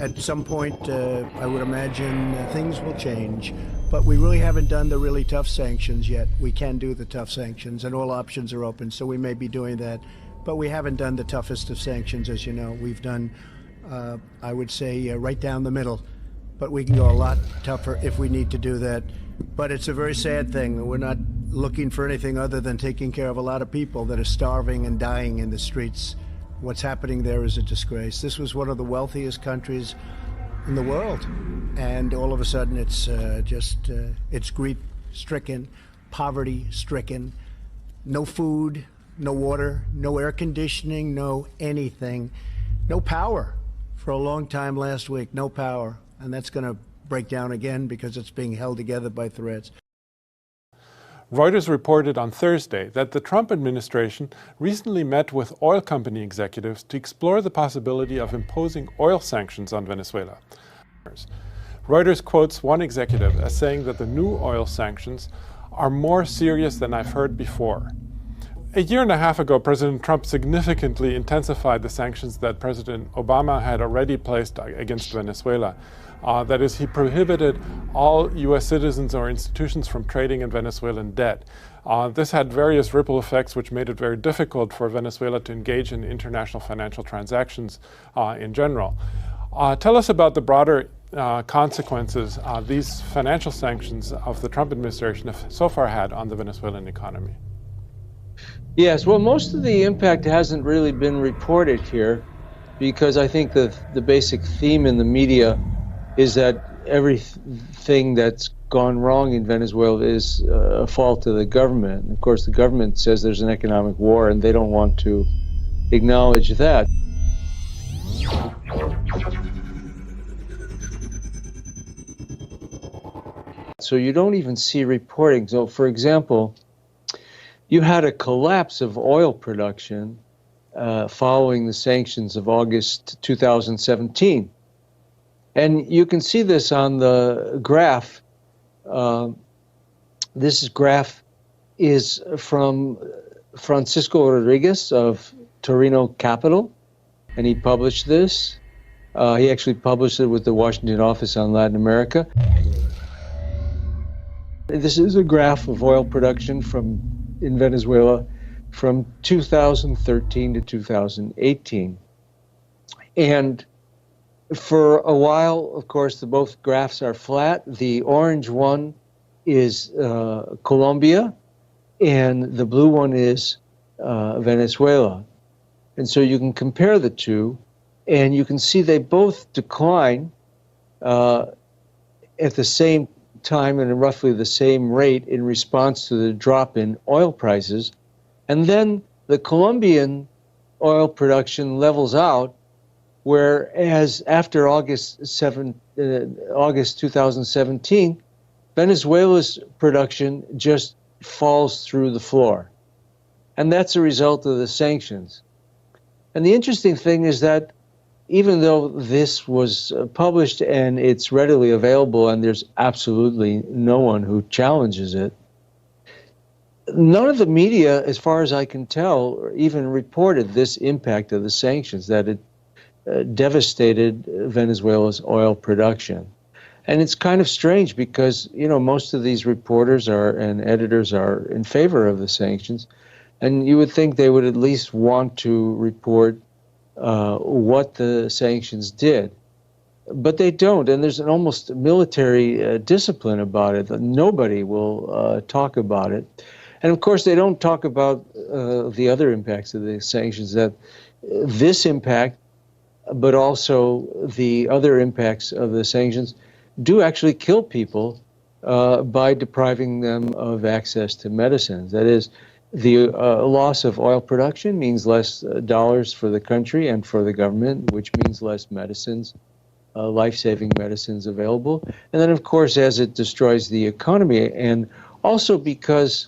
at some point, I would imagine things will change, but we really haven't done the really tough sanctions yet. We can do the tough sanctions, and all options are open, so we may be doing that. But we haven't done the toughest of sanctions, as you know. We've done, I would say, right down the middle, but we can go a lot tougher if we need to do that. But it's a very sad thing. We're not looking for anything other than taking care of a lot of people that are starving and dying in the streets. What's happening there is a disgrace. This was one of the wealthiest countries in the world, and all of a sudden it's it's grief-stricken, poverty-stricken, no food, no water, no air conditioning, no anything, no power. For a long time last week, no power, and that's going to break down again because it's being held together by threats. Reuters reported on Thursday that the Trump administration recently met with oil company executives to explore the possibility of imposing oil sanctions on Venezuela. Reuters quotes one executive as saying that the new oil sanctions are more serious than I've heard before. A year and a half ago, President Trump significantly intensified the sanctions that President Obama had already placed against Venezuela. That is, he prohibited all U.S. citizens or institutions from trading in Venezuelan debt. This had various ripple effects which made it very difficult for Venezuela to engage in international financial transactions in general. Tell us about the broader consequences these financial sanctions of the Trump administration have so far had on the Venezuelan economy. Yes, well, most of the impact hasn't really been reported here because I think the basic theme in the media is that everything that's gone wrong in Venezuela is a fault of the government. And of course, the government says there's an economic war, and they don't want to acknowledge that. So you don't even see reporting. So, for example, you had a collapse of oil production following the sanctions of August 2017. And you can see this on the graph. This graph is from Francisco Rodriguez of Torino Capital, and he published this. He actually published it with the Washington office on Latin America. This is a graph of oil production in Venezuela from 2013 to 2018. And for a while, of course, both graphs are flat. The orange one is Colombia, and the blue one is Venezuela. And so you can compare the two, and you can see they both decline at the same time and at roughly the same rate in response to the drop in oil prices. And then the Colombian oil production levels out, whereas after August 2017, Venezuela's production just falls through the floor. And that's a result of the sanctions. And the interesting thing is that even though this was published and it's readily available and there's absolutely no one who challenges it, none of the media, as far as I can tell, even reported this impact of the sanctions, that it devastated Venezuela's oil production. And it's kind of strange because, you know, most of these reporters and editors are in favor of the sanctions, and you would think they would at least want to report what the sanctions did. But they don't, and there's an almost military discipline about it. Nobody will talk about it. And of course, they don't talk about the other impacts of the sanctions, that this impact, but also the other impacts of the sanctions, do actually kill people by depriving them of access to medicines. That is, the loss of oil production means less dollars for the country and for the government, which means less medicines, life-saving medicines available. And then, of course, as it destroys the economy, and also because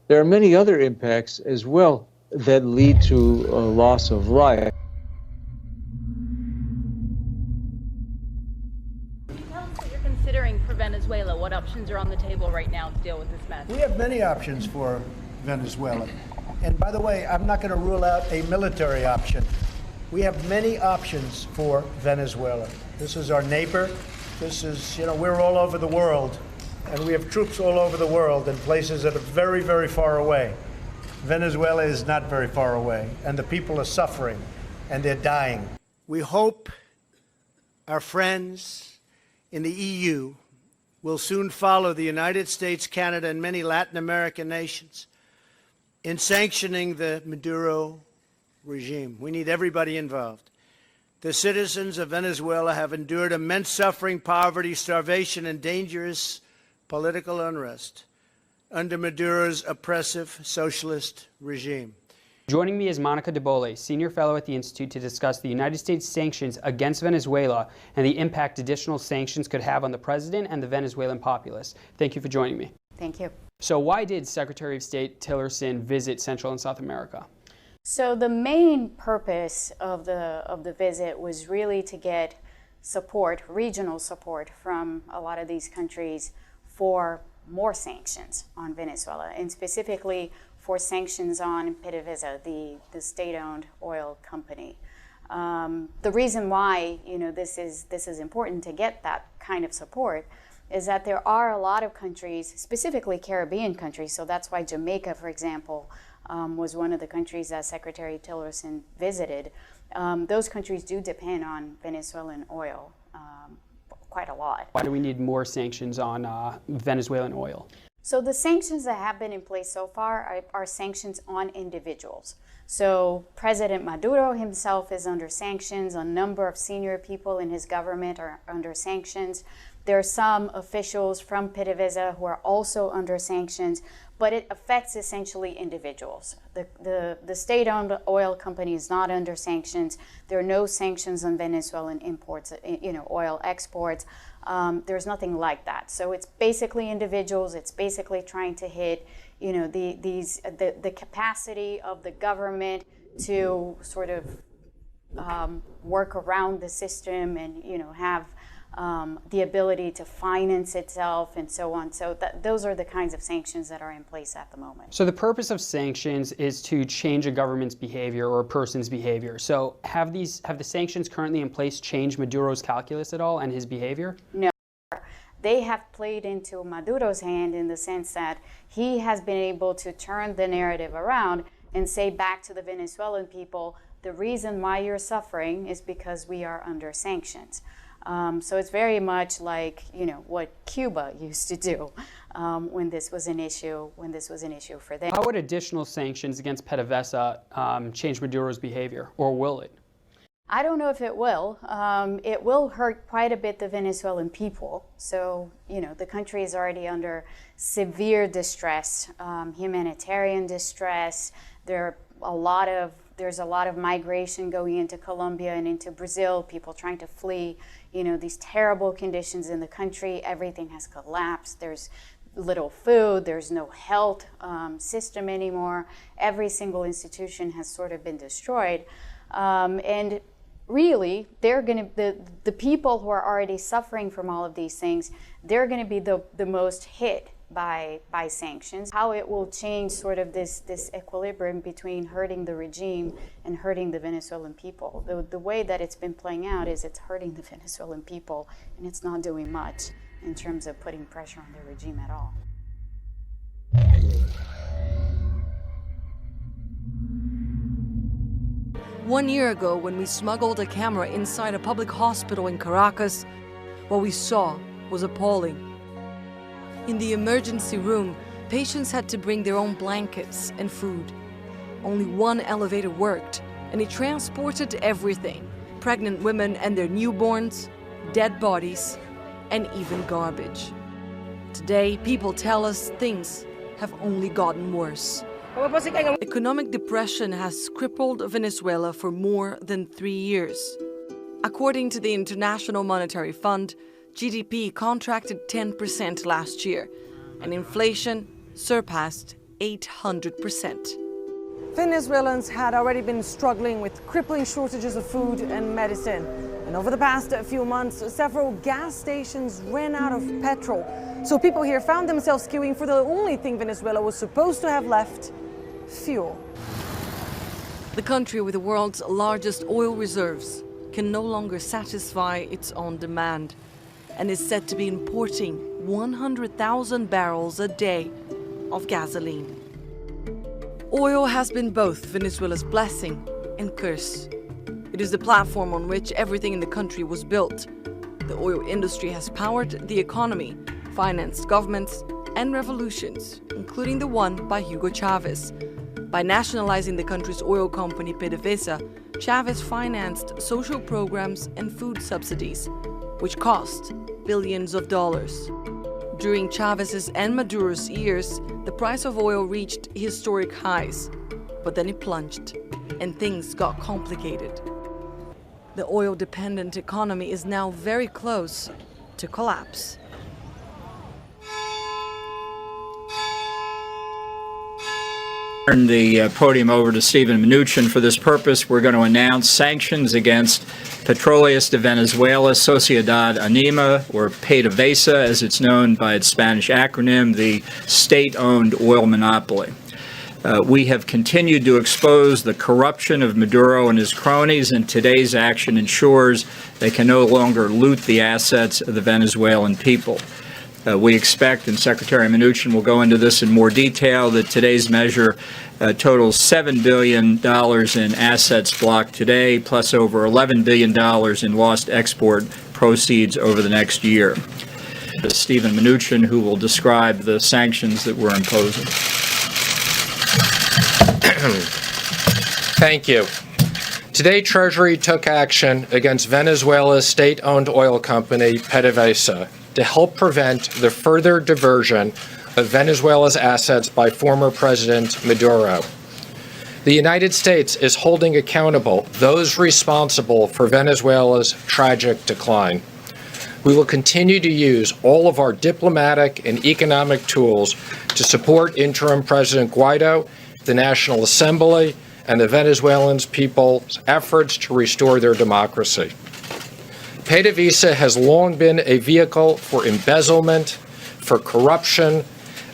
there are many other impacts as well that lead to a loss of life. For Venezuela, what options are on the table right now to deal with this mess? We have many options for Venezuela. And by the way, I'm not going to rule out a military option. We have many options for Venezuela. This is our neighbor. This is, we're all over the world, and we have troops all over the world in places that are very, very far away. Venezuela is not very far away, and the people are suffering, and they're dying. We hope our friends in the EU will soon follow the United States, Canada, and many Latin American nations in sanctioning the Maduro regime. We need everybody involved. The citizens of Venezuela have endured immense suffering, poverty, starvation, and dangerous political unrest under Maduro's oppressive socialist regime. Joining me is Monica DeBole, Senior Fellow at the Institute, to discuss the United States sanctions against Venezuela and the impact additional sanctions could have on the president and the Venezuelan populace. Thank you for joining me. Thank you. So why did Secretary of State Tillerson visit Central and South America? So the main purpose of the visit was really to get support, regional support, from a lot of these countries for more sanctions on Venezuela, and specifically for sanctions on PDVSA, the state-owned oil company. The reason why this is important to get that kind of support is that there are a lot of countries, specifically Caribbean countries, so that's why Jamaica, for example, was one of the countries that Secretary Tillerson visited. Those countries do depend on Venezuelan oil quite a lot. Why do we need more sanctions on Venezuelan oil? So the sanctions that have been in place so far are sanctions on individuals. So President Maduro himself is under sanctions. A number of senior people in his government are under sanctions. There are some officials from PDVSA who are also under sanctions, but it affects essentially individuals. The state-owned oil company is not under sanctions. There are no sanctions on Venezuelan imports, oil exports. There's nothing like that. So it's basically individuals. It's basically trying to hit, the capacity of the government to sort of work around the system and have the ability to finance itself and so on. So those are the kinds of sanctions that are in place at the moment. So the purpose of sanctions is to change a government's behavior or a person's behavior. So have the sanctions currently in place changed Maduro's calculus at all and his behavior? No. They have played into Maduro's hand in the sense that he has been able to turn the narrative around and say back to the Venezuelan people, the reason why you're suffering is because we are under sanctions. So it's very much like what Cuba used to do when this was an issue. For them. How would additional sanctions against PDVSA change Maduro's behavior, or will it? I don't know if it will. It will hurt quite a bit the Venezuelan people. So the country is already under severe distress, humanitarian distress. There's a lot of migration going into Colombia and into Brazil, people trying to flee, these terrible conditions in the country. Everything has collapsed. There's little food. There's no health system anymore. Every single institution has sort of been destroyed. And really, the people who are already suffering from all of these things, they're going to be the most hit by sanctions. How it will change sort of this equilibrium between hurting the regime and hurting the Venezuelan people. The way that it's been playing out is it's hurting the Venezuelan people, and it's not doing much in terms of putting pressure on the regime at all. One year ago, when we smuggled a camera inside a public hospital in Caracas, what we saw was appalling. In the emergency room, patients had to bring their own blankets and food. Only one elevator worked, and it transported everything: pregnant women and their newborns, dead bodies, and even garbage. Today, people tell us things have only gotten worse. Economic depression has crippled Venezuela for more than 3 years. According to the International Monetary Fund, GDP contracted 10% last year, and inflation surpassed 800%. Venezuelans had already been struggling with crippling shortages of food and medicine. And over the past few months, several gas stations ran out of petrol. So people here found themselves queuing for the only thing Venezuela was supposed to have left: fuel. The country with the world's largest oil reserves can no longer satisfy its own demand and is said to be importing 100,000 barrels a day of gasoline. Oil has been both Venezuela's blessing and curse. It is the platform on which everything in the country was built. The oil industry has powered the economy, financed governments and revolutions, including the one by Hugo Chavez. By nationalizing the country's oil company PDVSA, Chavez financed social programs and food subsidies, which cost billions of dollars. During Chavez's and Maduro's years, the price of oil reached historic highs, but then it plunged, and things got complicated. The oil-dependent economy is now very close to collapse. Turn the podium over to Stephen Mnuchin. For this purpose, we're going to announce sanctions against Petróleos de Venezuela, Sociedad Anima, or PDVSA, as it's known by its Spanish acronym, the state-owned oil monopoly. We have continued to expose the corruption of Maduro and his cronies, and today's action ensures they can no longer loot the assets of the Venezuelan people. We expect, and Secretary Mnuchin will go into this in more detail, that today's measure totals $7 billion in assets blocked today, plus over $11 billion in lost export proceeds over the next year. Stephen Mnuchin, who will describe the sanctions that we're imposing. Thank you. Today, Treasury took action against Venezuela's state-owned oil company, PDVSA, to help prevent the further diversion of Venezuela's assets by former President Maduro. The United States is holding accountable those responsible for Venezuela's tragic decline. We will continue to use all of our diplomatic and economic tools to support interim President Guaido, the National Assembly, and the Venezuelan people's efforts to restore their democracy. PDVSA has long been a vehicle for embezzlement, for corruption,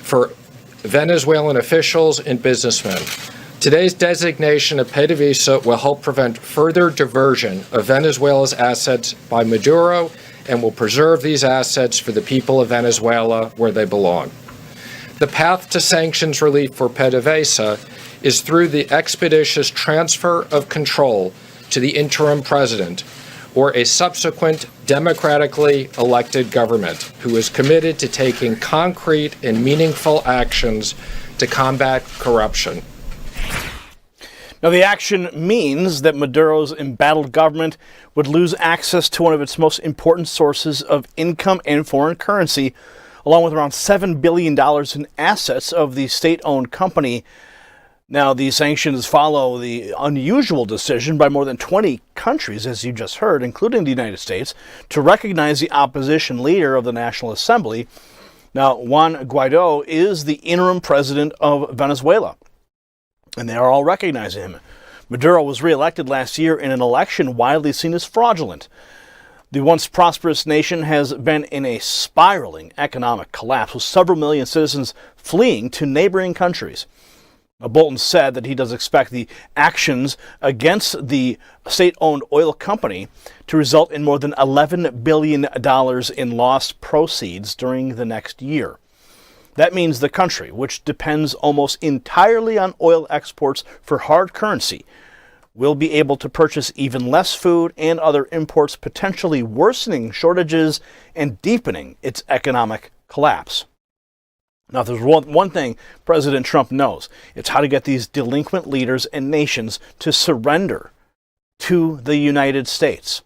for Venezuelan officials and businessmen. Today's designation of PDVSA will help prevent further diversion of Venezuela's assets by Maduro and will preserve these assets for the people of Venezuela where they belong. The path to sanctions relief for PDVSA is through the expeditious transfer of control to the interim president or a subsequent democratically elected government who is committed to taking concrete and meaningful actions to combat corruption. Now, the action means that Maduro's embattled government would lose access to one of its most important sources of income and foreign currency, along with around $7 billion in assets of the state-owned company. Now, these sanctions follow the unusual decision by more than 20 countries, as you just heard, including the United States, to recognize the opposition leader of the National Assembly. Now, Juan Guaido is the interim president of Venezuela, and they are all recognizing him. Maduro was reelected last year in an election widely seen as fraudulent. The once prosperous nation has been in a spiraling economic collapse, with several million citizens fleeing to neighboring countries. Bolton said that he does expect the actions against the state-owned oil company to result in more than $11 billion in lost proceeds during the next year. That means the country, which depends almost entirely on oil exports for hard currency, will be able to purchase even less food and other imports, potentially worsening shortages and deepening its economic collapse. Now, if there's one thing President Trump knows, it's how to get these delinquent leaders and nations to surrender to the United States.